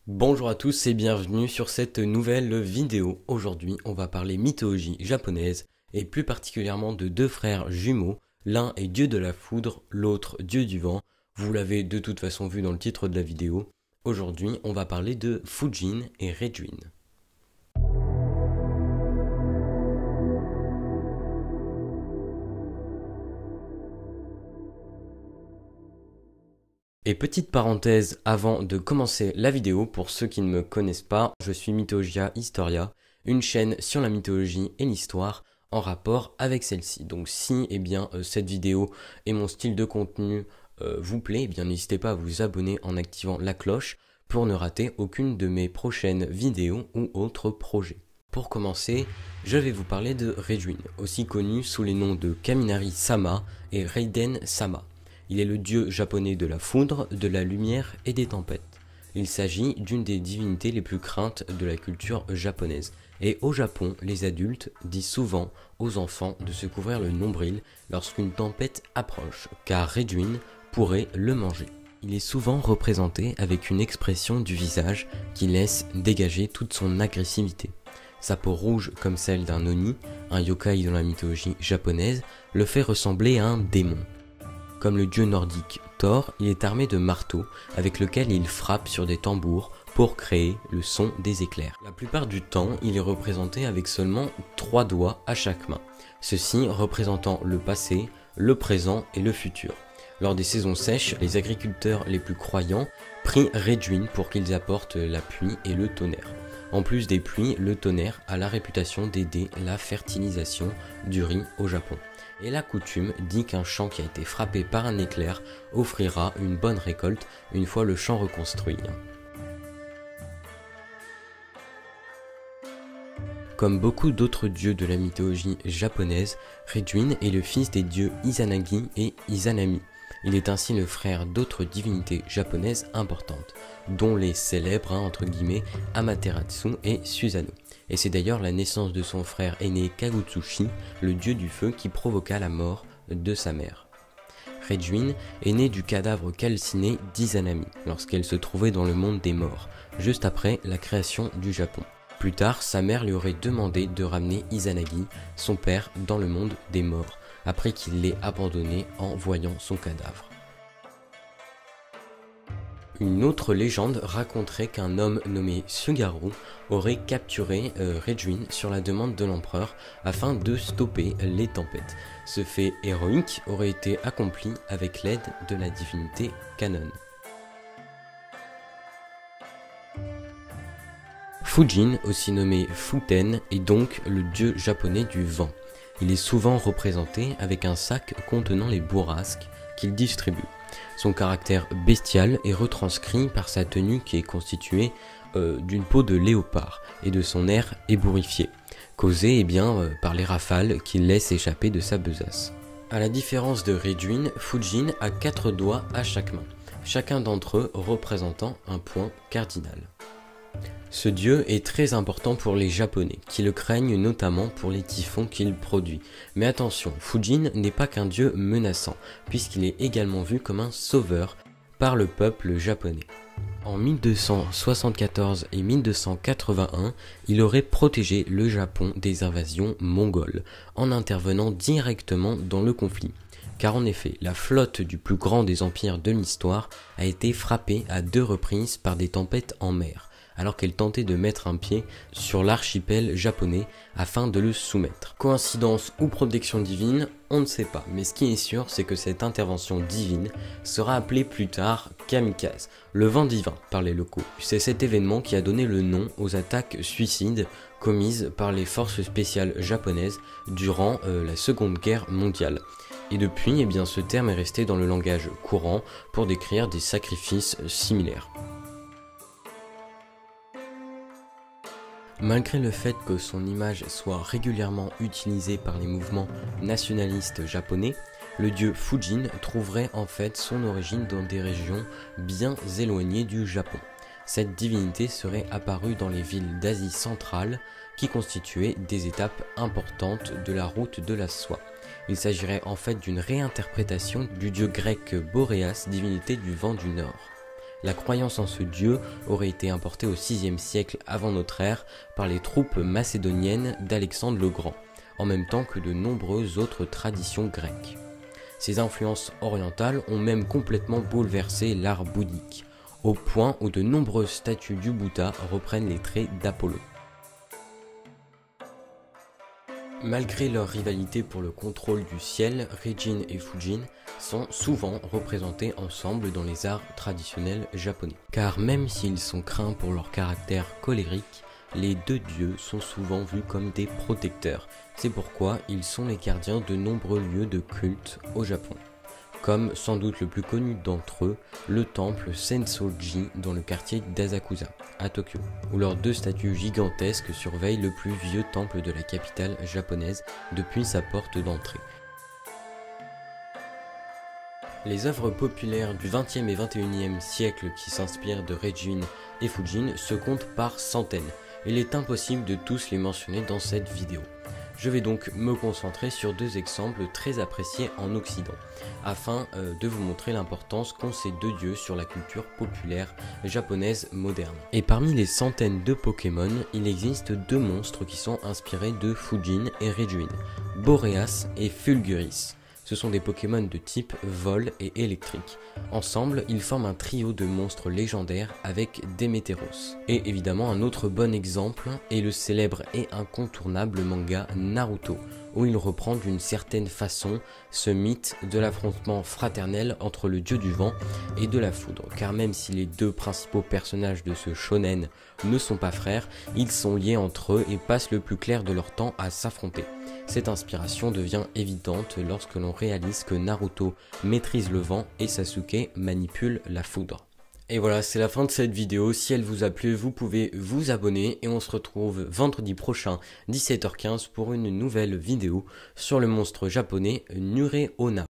Bonjour à tous et bienvenue sur cette nouvelle vidéo. Aujourd'hui, on va parler mythologie japonaise et plus particulièrement de deux frères jumeaux. L'un est dieu de la foudre, l'autre dieu du vent. Vous l'avez de toute façon vu dans le titre de la vidéo. Aujourd'hui, on va parler de Fujin et Reijin. Et petite parenthèse avant de commencer la vidéo, pour ceux qui ne me connaissent pas, je suis Mythologia Historia, une chaîne sur la mythologie et l'histoire en rapport avec celle-ci. Donc si cette vidéo et mon style de contenu vous plaît, n'hésitez pas à vous abonner en activant la cloche pour ne rater aucune de mes prochaines vidéos ou autres projets. Pour commencer, je vais vous parler de Reijin, aussi connu sous les noms de Kaminari-sama et Raiden-sama. Il est le dieu japonais de la foudre, de la lumière et des tempêtes. Il s'agit d'une des divinités les plus craintes de la culture japonaise. Et au Japon, les adultes disent souvent aux enfants de se couvrir le nombril lorsqu'une tempête approche, car Reijin pourrait le manger. Il est souvent représenté avec une expression du visage qui laisse dégager toute son agressivité. Sa peau rouge comme celle d'un oni, un yokai dans la mythologie japonaise, le fait ressembler à un démon. Comme le dieu nordique Thor, il est armé de marteaux avec lequel il frappe sur des tambours pour créer le son des éclairs. La plupart du temps, il est représenté avec seulement 3 doigts à chaque main, ceci représentant le passé, le présent et le futur. Lors des saisons sèches, les agriculteurs les plus croyants prient Reijin pour qu'ils apportent la pluie et le tonnerre. En plus des pluies, le tonnerre a la réputation d'aider la fertilisation du riz au Japon. Et la coutume dit qu'un champ qui a été frappé par un éclair offrira une bonne récolte une fois le champ reconstruit. Comme beaucoup d'autres dieux de la mythologie japonaise, Reijin est le fils des dieux Izanagi et Izanami. Il est ainsi le frère d'autres divinités japonaises importantes, dont les célèbres Amaterasu et Susanoo. Et c'est d'ailleurs la naissance de son frère aîné Kagutsuchi, le dieu du feu, qui provoqua la mort de sa mère. Reijin est né du cadavre calciné d'Izanami, lorsqu'elle se trouvait dans le monde des morts, juste après la création du Japon. Plus tard, sa mère lui aurait demandé de ramener Izanagi, son père, dans le monde des morts, après qu'il l'ait abandonné en voyant son cadavre. Une autre légende raconterait qu'un homme nommé Sugaru aurait capturé Reijin sur la demande de l'empereur afin de stopper les tempêtes. Ce fait héroïque aurait été accompli avec l'aide de la divinité Kannon. Fujin, aussi nommé Futen, est donc le dieu japonais du vent. Il est souvent représenté avec un sac contenant les bourrasques qu'il distribue. Son caractère bestial est retranscrit par sa tenue qui est constituée d'une peau de léopard et de son air ébouriffé, causé par les rafales qu'il laisse échapper de sa besace. A la différence de Reijin, Fujin a 4 doigts à chaque main, chacun d'entre eux représentant un point cardinal. Ce dieu est très important pour les Japonais, qui le craignent notamment pour les typhons qu'il produit. Mais attention, Fujin n'est pas qu'un dieu menaçant, puisqu'il est également vu comme un sauveur par le peuple japonais. En 1274 et 1281, il aurait protégé le Japon des invasions mongoles, en intervenant directement dans le conflit. Car en effet, la flotte du plus grand des empires de l'histoire a été frappée à 2 reprises par des tempêtes en mer, alors qu'elle tentait de mettre un pied sur l'archipel japonais afin de le soumettre. Coïncidence ou protection divine, on ne sait pas, mais ce qui est sûr, c'est que cette intervention divine sera appelée plus tard kamikaze, le vent divin par les locaux. C'est cet événement qui a donné le nom aux attaques suicides commises par les forces spéciales japonaises durant la Seconde Guerre mondiale. Et depuis, ce terme est resté dans le langage courant pour décrire des sacrifices similaires. Malgré le fait que son image soit régulièrement utilisée par les mouvements nationalistes japonais, le dieu Fujin trouverait en fait son origine dans des régions bien éloignées du Japon. Cette divinité serait apparue dans les villes d'Asie centrale qui constituaient des étapes importantes de la route de la soie. Il s'agirait en fait d'une réinterprétation du dieu grec Boréas, divinité du vent du nord. La croyance en ce dieu aurait été importée au VIe siècle avant notre ère par les troupes macédoniennes d'Alexandre le Grand, en même temps que de nombreuses autres traditions grecques. Ces influences orientales ont même complètement bouleversé l'art bouddhique, au point où de nombreuses statues du Bouddha reprennent les traits d'Apollon. Malgré leur rivalité pour le contrôle du ciel, Reijin et Fujin sont souvent représentés ensemble dans les arts traditionnels japonais. Car même s'ils sont craints pour leur caractère colérique, les deux dieux sont souvent vus comme des protecteurs. C'est pourquoi ils sont les gardiens de nombreux lieux de culte au Japon. Comme sans doute le plus connu d'entre eux, le temple Sensoji dans le quartier d'Asakusa, à Tokyo, où leurs deux statues gigantesques surveillent le plus vieux temple de la capitale japonaise depuis sa porte d'entrée. Les œuvres populaires du XXe et XXIe siècle qui s'inspirent de Reijin et Fujin se comptent par centaines. Il est impossible de tous les mentionner dans cette vidéo. Je vais donc me concentrer sur deux exemples très appréciés en Occident, afin de vous montrer l'importance qu'ont ces deux dieux sur la culture populaire japonaise moderne. Et parmi les centaines de Pokémon, il existe deux monstres qui sont inspirés de Fujin et Reijin, Boreas et Fulguris. Ce sont des Pokémon de type vol et électrique. Ensemble, ils forment un trio de monstres légendaires avec Démétéros. Et évidemment, un autre bon exemple est le célèbre et incontournable manga Naruto, où il reprend d'une certaine façon ce mythe de l'affrontement fraternel entre le dieu du vent et de la foudre. Car même si les deux principaux personnages de ce shonen ne sont pas frères, ils sont liés entre eux et passent le plus clair de leur temps à s'affronter. Cette inspiration devient évidente lorsque l'on réalise que Naruto maîtrise le vent et Sasuke manipule la foudre. Et voilà, c'est la fin de cette vidéo. Si elle vous a plu, vous pouvez vous abonner et on se retrouve vendredi prochain 17h15 pour une nouvelle vidéo sur le monstre japonais Nure Onna.